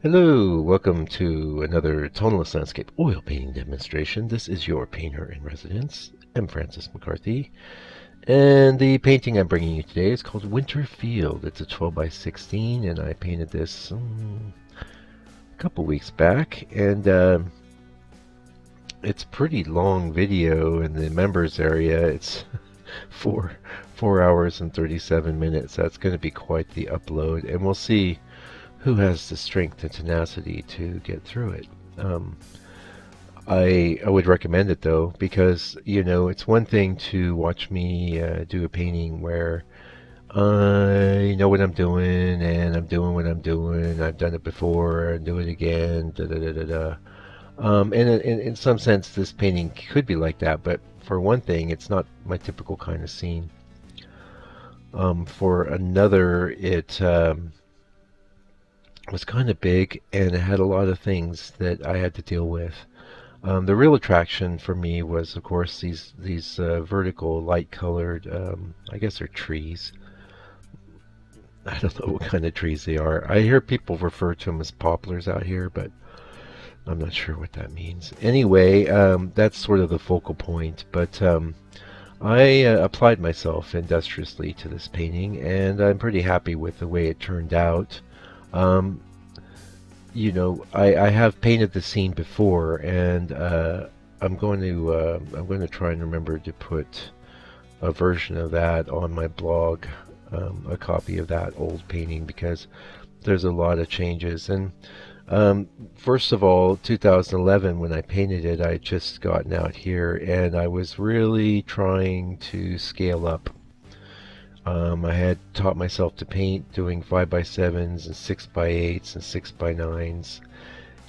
Hello, welcome to another tonalist landscape oil painting demonstration. This is your painter in residence. I'm Francis McCarthy, and the painting I'm bringing you today is called Winter Field. It's a 12 by 16, and I painted this a couple weeks back, and it's a pretty long video in the members area. It's four 4 hours and 37 minutes. That's going to be quite the upload, and we'll see who has the strength and tenacity to get through it. Um, I would recommend it though, because it's one thing to watch me do a painting where I know what I'm doing and I'm doing what I'm doing. I've done it before and do it again. Da da da da da. And in some sense, this painting could be like that, but for one thing, it's not my typical kind of scene. For another, it was kind of big and it had a lot of things that I had to deal with. The real attraction for me was, of course, these vertical, light-colored. I guess they're trees. I don't know what kind of trees they are. I hear people refer to them as poplars out here, but I'm not sure what that means. Anyway, that's sort of the focal point. But I applied myself industriously to this painting, and I'm pretty happy with the way it turned out. Um, I have painted the scene before, and I'm going to try and remember to put a version of that on my blog, a copy of that old painting, because there's a lot of changes. And first of all, 2011, when I painted it, I had just gotten out here, and I was really trying to scale up. I had taught myself to paint doing 5x7s and 6x8s and 6x9s,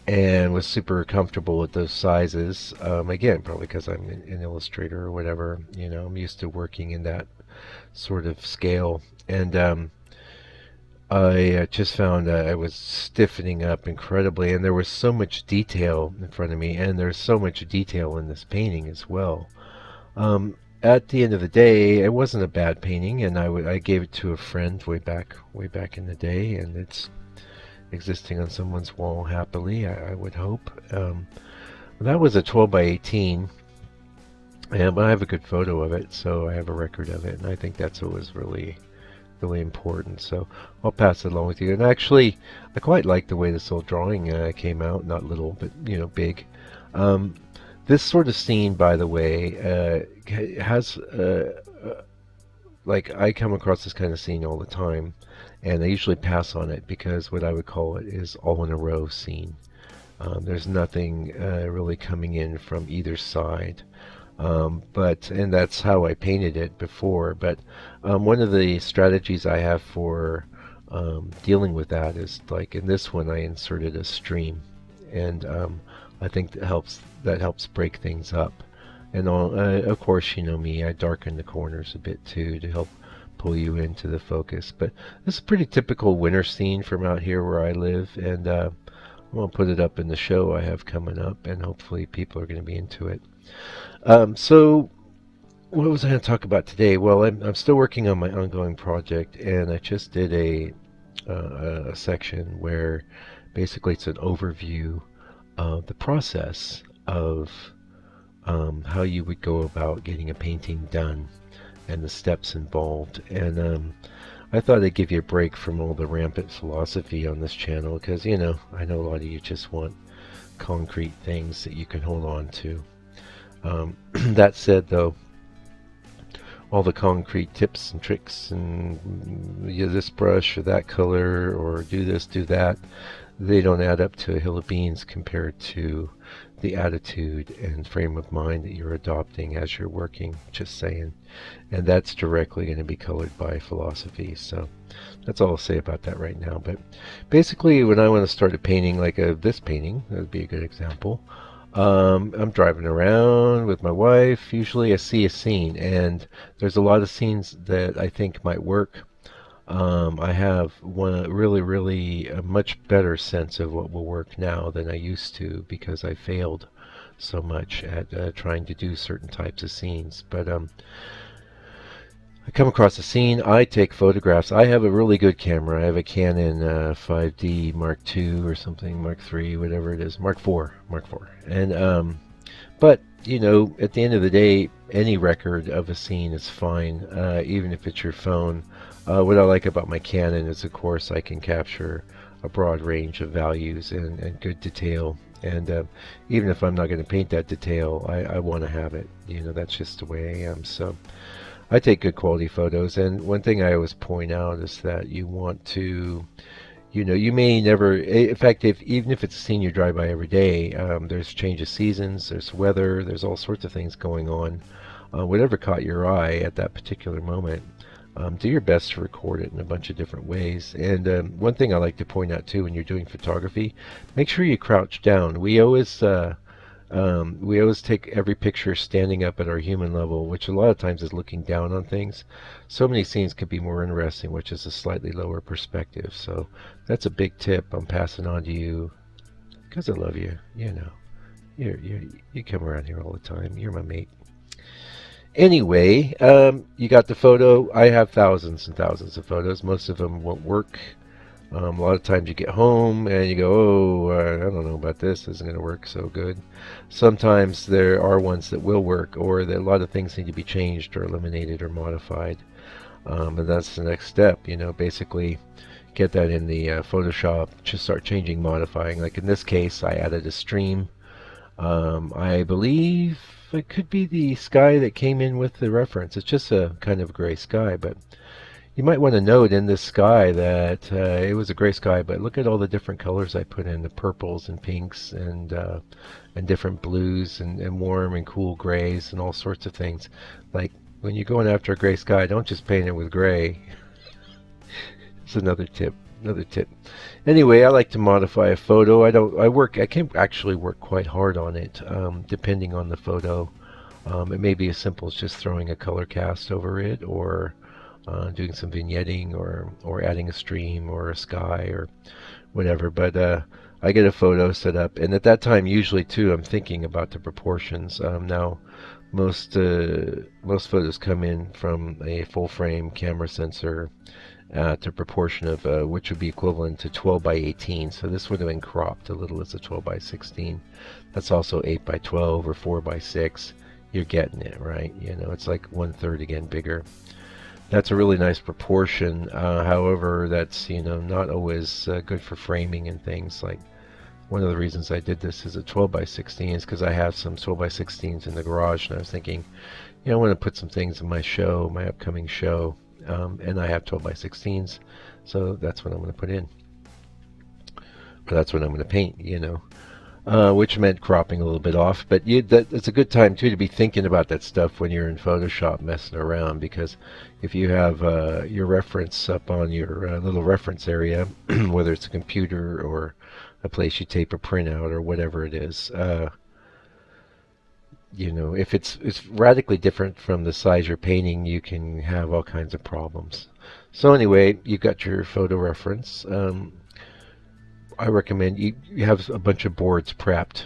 and was super comfortable with those sizes. Again, probably because I'm an illustrator or whatever. I'm used to working in that sort of scale. And I just found that I was stiffening up incredibly, and there was so much detail in front of me, and there's so much detail in this painting as well. Um, at the end of the day, it wasn't a bad painting, and I gave it to a friend way back in the day, and it's existing on someone's wall happily, I would hope. That was a 12 by 18, and I have a good photo of it, so I have a record of it, and I think that's what was really important. So I'll pass it along with you. And actually, I quite like the way this little drawing came out. Not little, but big. Um, this sort of scene, by the way, has like I come across this kind of scene all the time, and I usually pass on it because what I would call it is all in a row scene. There's nothing really coming in from either side. And that's how I painted it before. But one of the strategies I have for dealing with that is, like in this one, I inserted a stream, and I think that helps break things up. And of course, you know me, I darken the corners a bit too to help pull you into the focus. But this is a pretty typical winter scene from out here where I live, and I'm going to put it up in the show I have coming up, and hopefully people are going to be into it. So what was I going to talk about today? Well, I'm still working on my ongoing project, and I just did a section where basically it's an overview of the process of how you would go about getting a painting done and the steps involved. And I thought I'd give you a break from all the rampant philosophy on this channel because, I know a lot of you just want concrete things that you can hold on to. That said, though, all the concrete tips and tricks and use this brush or that color or do this, do that, they don't add up to a hill of beans compared to the attitude and frame of mind that you're adopting as you're working, just saying. And that's directly going to be colored by philosophy. So that's all I'll say about that right now. But basically, when I want to start a painting like this painting, that would be a good example. I'm driving around with my wife. Usually I see a scene, and there's a lot of scenes that I think might work. I have one really a much better sense of what will work now than I used to because I failed so much at trying to do certain types of scenes. But I come across a scene, I take photographs. I have a really good camera. I have a Canon 5D Mark II or something, Mark III, whatever it is, Mark IV. And but at the end of the day, any record of a scene is fine, even if it's your phone. What I like about my Canon is, of course, I can capture a broad range of values and good detail. And even if I'm not going to paint that detail, I want to have it. That's just the way I am. So I take good quality photos. And one thing I always point out is that you want to you may never, in fact, even if it's a scene you drive by every day, there's change of seasons, there's weather, there's all sorts of things going on. Whatever caught your eye at that particular moment, do your best to record it in a bunch of different ways. And one thing I like to point out too when you're doing photography, make sure you crouch down. We always take every picture standing up at our human level, which a lot of times is looking down on things. So many scenes could be more interesting, which is a slightly lower perspective. So that's a big tip I'm passing on to you because I love you. You come around here all the time. You're my mate. Anyway, you got the photo. I have thousands and thousands of photos. Most of them won't work. A lot of times you get home and you go, oh, I don't know about this. This isn't going to work so good. Sometimes there are ones that will work, or that a lot of things need to be changed or eliminated or modified. And that's the next step. Basically get that in the Photoshop. Just start changing, modifying. Like in this case, I added a stream. I believe it could be the sky that came in with the reference. It's just a kind of gray sky, but you might want to note in this sky that it was a gray sky, but look at all the different colors I put in, the purples and pinks and different blues and warm and cool grays and all sorts of things. Like when you're going after a gray sky, don't just paint it with gray. It's another tip. Anyway, I like to modify a photo. I can actually work quite hard on it, depending on the photo. It may be as simple as just throwing a color cast over it, or doing some vignetting, or adding a stream or a sky or whatever. But I get a photo set up, and at that time, usually too, I'm thinking about the proportions. Now, most photos come in from a full frame camera sensor to proportion of which would be equivalent to 12 by 18. So this would have been cropped a little as a 12 by 16. That's also 8 by 12 or 4 by 6. You're getting it, right? It's like 1/3 again bigger. That's a really nice proportion. However, that's not always good for framing and things. Like one of the reasons I did this is a 12 by 16 is because I have some 12 by 16s in the garage, and I was thinking, I want to put some things in my show, my upcoming show, and I have 12 by 16s, so that's what I'm going to put in. Or that's what I'm going to paint, which meant cropping a little bit off. But it's a good time too to be thinking about that stuff when you're in Photoshop messing around, because if you have your reference up on your little reference area, whether it's a computer or a place you tape a printout or whatever it is, if it's radically different from the size you're painting, you can have all kinds of problems. So anyway, you've got your photo reference. I recommend you have a bunch of boards prepped.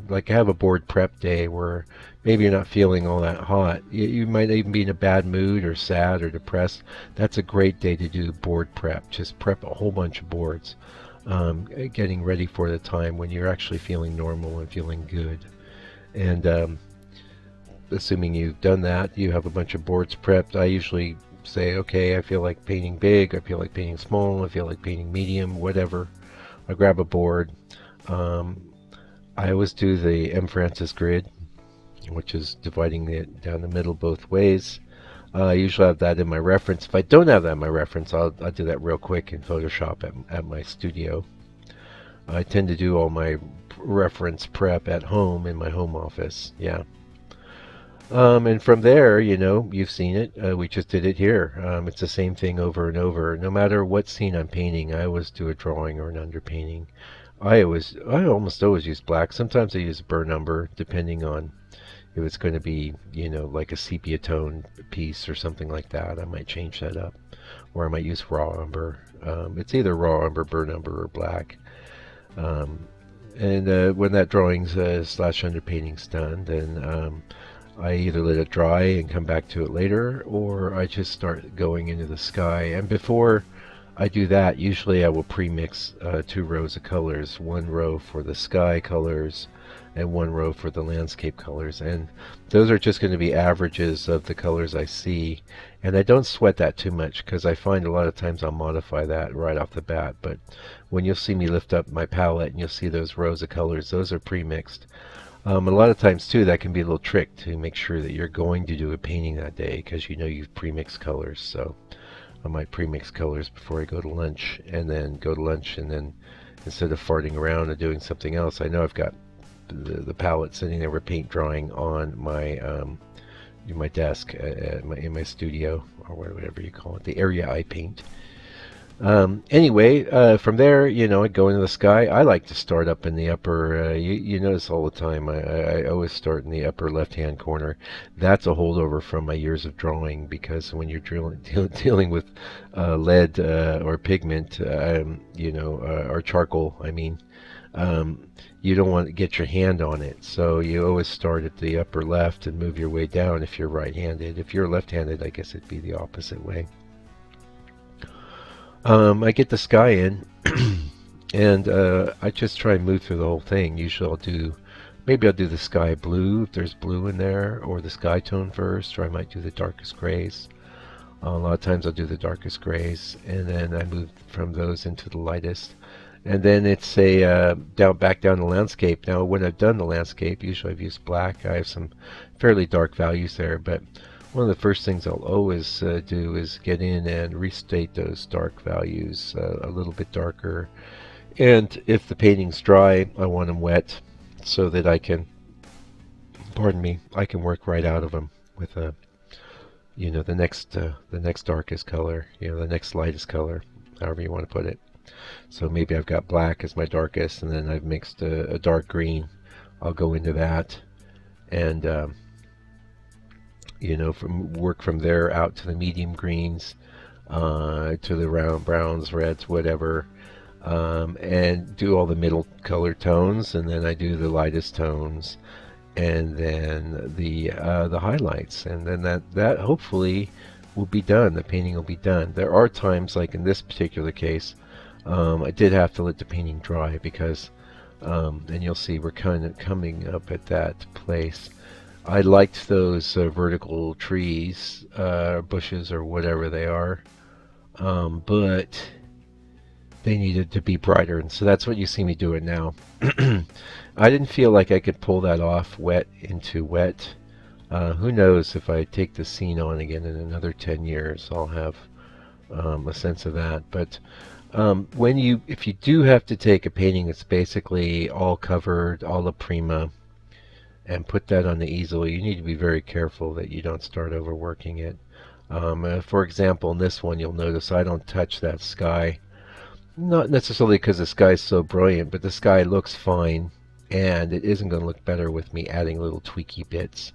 Like have a board prep day where maybe you're not feeling all that hot. You might even be in a bad mood or sad or depressed. That's a great day to do board prep. Just prep a whole bunch of boards, getting ready for the time when you're actually feeling normal and feeling good. And assuming you've done that, you have a bunch of boards prepped. I usually say, okay, I feel like painting big, I feel like painting small, I feel like painting medium, whatever. I grab a board. I always do the M. Francis grid, which is dividing it down the middle both ways. I usually have that in my reference. If I don't have that in my reference, I'll do that real quick in Photoshop at my studio. I tend to do all my reference prep at home in my home office. Yeah. And from there, you've seen it. We just did it here. It's the same thing over and over. No matter what scene I'm painting, I always do a drawing or an underpainting. I almost always use black. Sometimes I use burr number, depending on if it's going to be, like a sepia tone piece or something like that. I might change that up, or I might use raw umber. It's either raw umber, burr number, or black. And when that drawing's / underpainting's done, then I either let it dry and come back to it later, or I just start going into the sky. And before I do that, usually I will pre-mix 2 rows of colors, 1 row for the sky colors and 1 row for the landscape colors. And those are just going to be averages of the colors I see. And I don't sweat that too much because I find a lot of times I'll modify that right off the bat. But when you'll see me lift up my palette and you'll see those rows of colors, those are pre-mixed. A lot of times too, that can be a little trick to make sure that you're going to do a painting that day because you know you've pre-mixed colors. So I might pre-mix colors before I go to lunch, and then go to lunch, and then instead of farting around and doing something else, I know I've got the palette sitting there with paint drying on my desk in my studio, or whatever you call it, the area I paint. Anyway, from there, I go into the sky. I like to start up in the upper, you notice all the time, I always start in the upper left-hand corner. That's a holdover from my years of drawing, because when you're dealing with lead or pigment, or charcoal, I mean, you don't want to get your hand on it. So you always start at the upper left and move your way down if you're right-handed. If you're left-handed, I guess it'd be the opposite way. I get the sky in, and I just try and move through the whole thing. Usually maybe I'll do the sky blue if there's blue in there, or the sky tone first, or I might do the darkest grays. A lot of times I'll do the darkest grays, and then I move from those into the lightest. And then it's back down the landscape. Now when I've done the landscape, usually I've used black. I have some fairly dark values there, but one of the first things I'll always do is get in and restate those dark values a little bit darker. And if the painting's dry, I want them wet so that I can work right out of them with the next darkest color, the next lightest color, however you want to put it. So maybe I've got black as my darkest, and then I've mixed a dark green. I'll go into that, and work from there out to the medium greens, to the round browns, reds, whatever, and do all the middle color tones, and then I do the lightest tones, and then the highlights, and then that hopefully will be done. The painting will be done. There are times, like in this particular case, I did have to let the painting dry because, and you'll see we're kind of coming up at that place. I liked those vertical trees, bushes, or whatever they are, but they needed to be brighter, and so that's what you see me doing now. I didn't feel like I could pull that off wet into wet. Who knows, if I take the scene on again in another 10 years, I'll have a sense of that. But if you do have to take a painting that's basically all covered, alla prima, and put that on the easel, you need to be very careful that you don't start overworking it. For example, in this one, you'll notice I don't touch that sky. Not necessarily because the sky is so brilliant, but the sky looks fine, and it isn't going to look better with me adding little tweaky bits.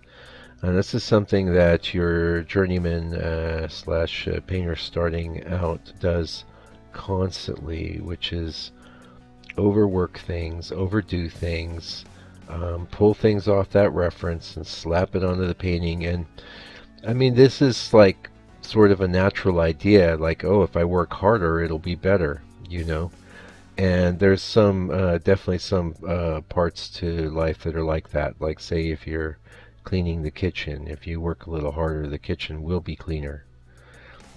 And this is something that your journeyman slash painter starting out does constantly, which is overwork things, overdo things, pull things off that reference and slap it onto the painting. And I mean, this is like sort of a natural idea, like, oh, if I work harder it'll be better, and there's definitely some parts to life that are like that. Like, say, if you're cleaning the kitchen, if you work a little harder, the kitchen will be cleaner.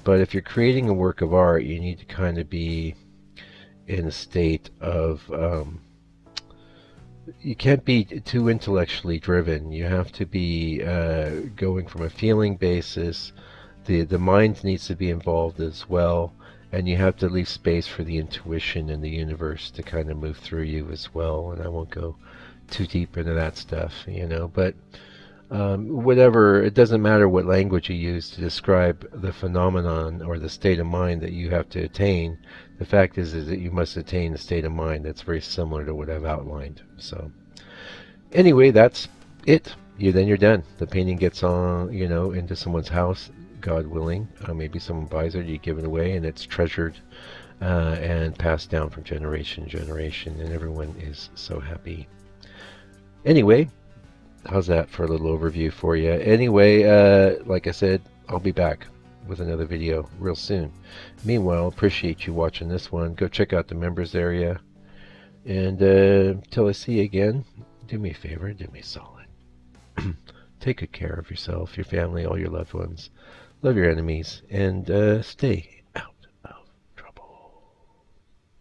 But if you're creating a work of art, you need to kind of be in a state of you can't be too intellectually driven. You have to be going from a feeling basis. The mind needs to be involved as well, and you have to leave space for the intuition and the universe to kind of move through you as well. And I won't go too deep into that stuff, but whatever, it doesn't matter what language you use to describe the phenomenon or the state of mind that you have to attain. The fact is that you must attain a state of mind that's very similar to what I've outlined. So anyway, that's it. Then you're done. The painting gets on, into someone's house, God willing. Maybe someone buys it, you give it away, and it's treasured and passed down from generation to generation, and everyone is so happy. Anyway, How's that for a little overview for you? Anyway, like I said, I'll be back with another video real soon. Meanwhile, appreciate you watching this one. Go check out the members area. And till I see you again, do me a favor, do me a solid. Take good care of yourself, your family, all your loved ones. Love your enemies, and stay